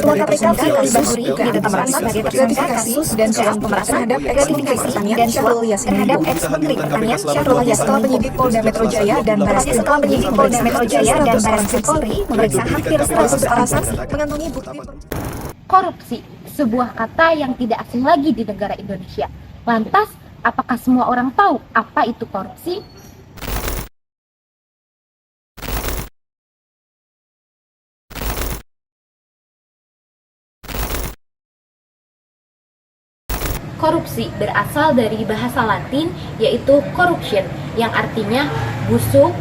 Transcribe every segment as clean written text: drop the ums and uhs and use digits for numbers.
Ketua KPK Firly Bahuri juga ditetapkan sebagai tersangka kasus dan dugaan pemerasan terhadap ex-menteri pertanian dan Syahrul Yassin Limpo. Menteri Pertanian Syahrul Yassin Limpo penyidik Polda Metro Jaya dan Barreskrim Polri memeriksa hampir 100 orang saksi mengantongi bukti. Korupsi, sebuah kata yang tidak asing lagi di negara Indonesia. Lantas, apakah semua orang tahu apa itu korupsi? Korupsi berasal dari bahasa Latin yaitu corruption yang artinya busuk,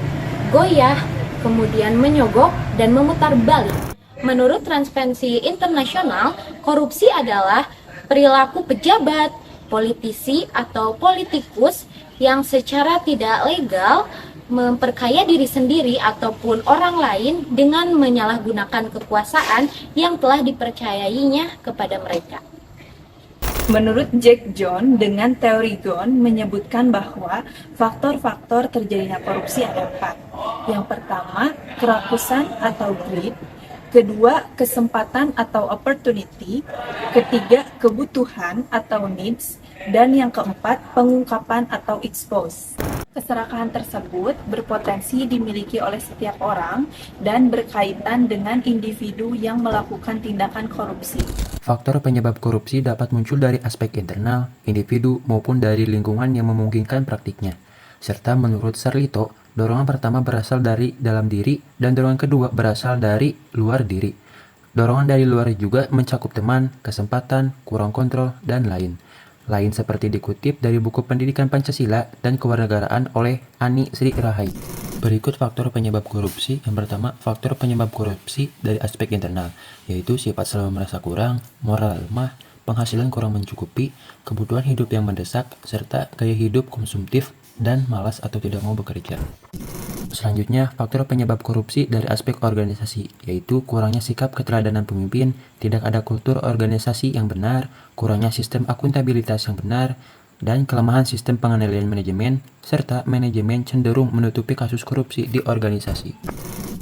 goyah, kemudian menyogok dan memutar balik. Menurut Transparency International, korupsi adalah perilaku pejabat, politisi atau politikus yang secara tidak legal memperkaya diri sendiri ataupun orang lain dengan menyalahgunakan kekuasaan yang telah dipercayainya kepada mereka. Menurut Jack John, dengan teori Ghosn menyebutkan bahwa faktor-faktor terjadinya korupsi ada 4. Yang pertama, kerakusan atau greed. Kedua, kesempatan atau opportunity. Ketiga, kebutuhan atau needs. Dan yang keempat, pengungkapan atau expose. Keserakahan tersebut berpotensi dimiliki oleh setiap orang dan berkaitan dengan individu yang melakukan tindakan korupsi. Faktor penyebab korupsi dapat muncul dari aspek internal, individu, maupun dari lingkungan yang memungkinkan praktiknya. Serta menurut Sarlito, dorongan pertama berasal dari dalam diri dan dorongan kedua berasal dari luar diri. Dorongan dari luar juga mencakup teman, kesempatan, kurang kontrol, dan lain seperti dikutip dari buku Pendidikan Pancasila dan Kewarganegaraan oleh Ani Sri Rahai. Berikut faktor penyebab korupsi. Yang pertama, faktor penyebab korupsi dari aspek internal, yaitu sifat selalu merasa kurang, moral lemah, penghasilan kurang mencukupi, kebutuhan hidup yang mendesak, serta gaya hidup konsumtif dan malas atau tidak mau bekerja. Selanjutnya, faktor penyebab korupsi dari aspek organisasi, yaitu kurangnya sikap keteladanan pemimpin, tidak ada kultur organisasi yang benar, kurangnya sistem akuntabilitas yang benar, dan kelemahan sistem pengendalian manajemen, serta manajemen cenderung menutupi kasus korupsi di organisasi.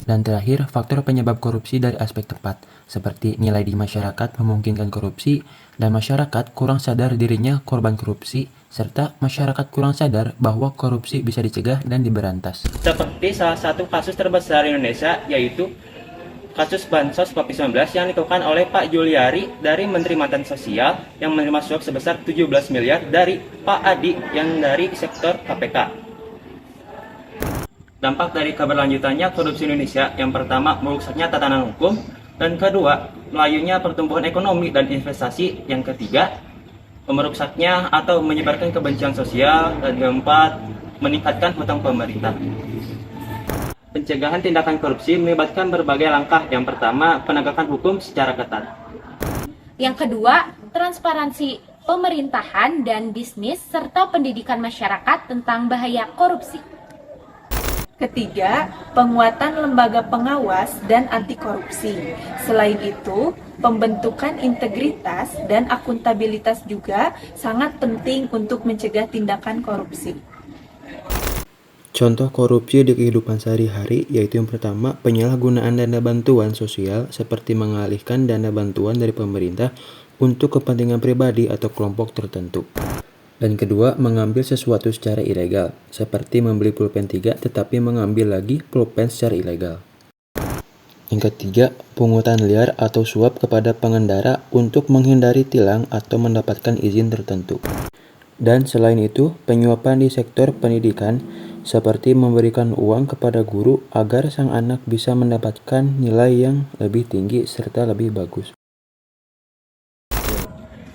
Dan terakhir, faktor penyebab korupsi dari aspek tempat, seperti nilai di masyarakat memungkinkan korupsi, dan masyarakat kurang sadar dirinya korban korupsi, serta masyarakat kurang sadar bahwa korupsi bisa dicegah dan diberantas. Seperti salah satu kasus terbesar di Indonesia, yaitu kasus Bansos COVID-19 yang dilakukan oleh Pak Juliari dari Menteri Mantan Sosial yang menerima suap sebesar 17 miliar dari Pak Adi yang dari sektor KPK. Dampak dari keberlanjutannya korupsi Indonesia, yang pertama merusaknya tatanan hukum, dan kedua melayunya pertumbuhan ekonomi dan investasi, yang ketiga merusaknya atau menyebarkan kebencian sosial, dan keempat meningkatkan hutang pemerintah. Pencegahan tindakan korupsi melibatkan berbagai langkah. Yang pertama, penegakan hukum secara ketat. Yang kedua, transparansi pemerintahan dan bisnis serta pendidikan masyarakat tentang bahaya korupsi. Ketiga, penguatan lembaga pengawas dan anti korupsi. Selain itu, pembentukan integritas dan akuntabilitas juga sangat penting untuk mencegah tindakan korupsi. Contoh korupsi di kehidupan sehari-hari yaitu yang pertama, penyalahgunaan dana bantuan sosial seperti mengalihkan dana bantuan dari pemerintah untuk kepentingan pribadi atau kelompok tertentu. Dan kedua, mengambil sesuatu secara ilegal, seperti membeli pulpen 3 tetapi mengambil lagi pulpen secara ilegal. Yang ketiga, pungutan liar atau suap kepada pengendara untuk menghindari tilang atau mendapatkan izin tertentu. Dan selain itu, penyuapan di sektor pendidikan, seperti memberikan uang kepada guru agar sang anak bisa mendapatkan nilai yang lebih tinggi serta lebih bagus.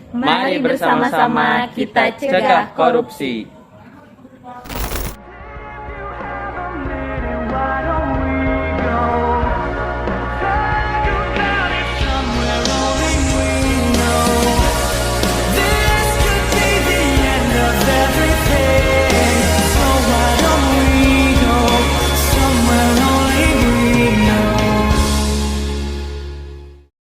Mari bersama-sama kita cegah korupsi.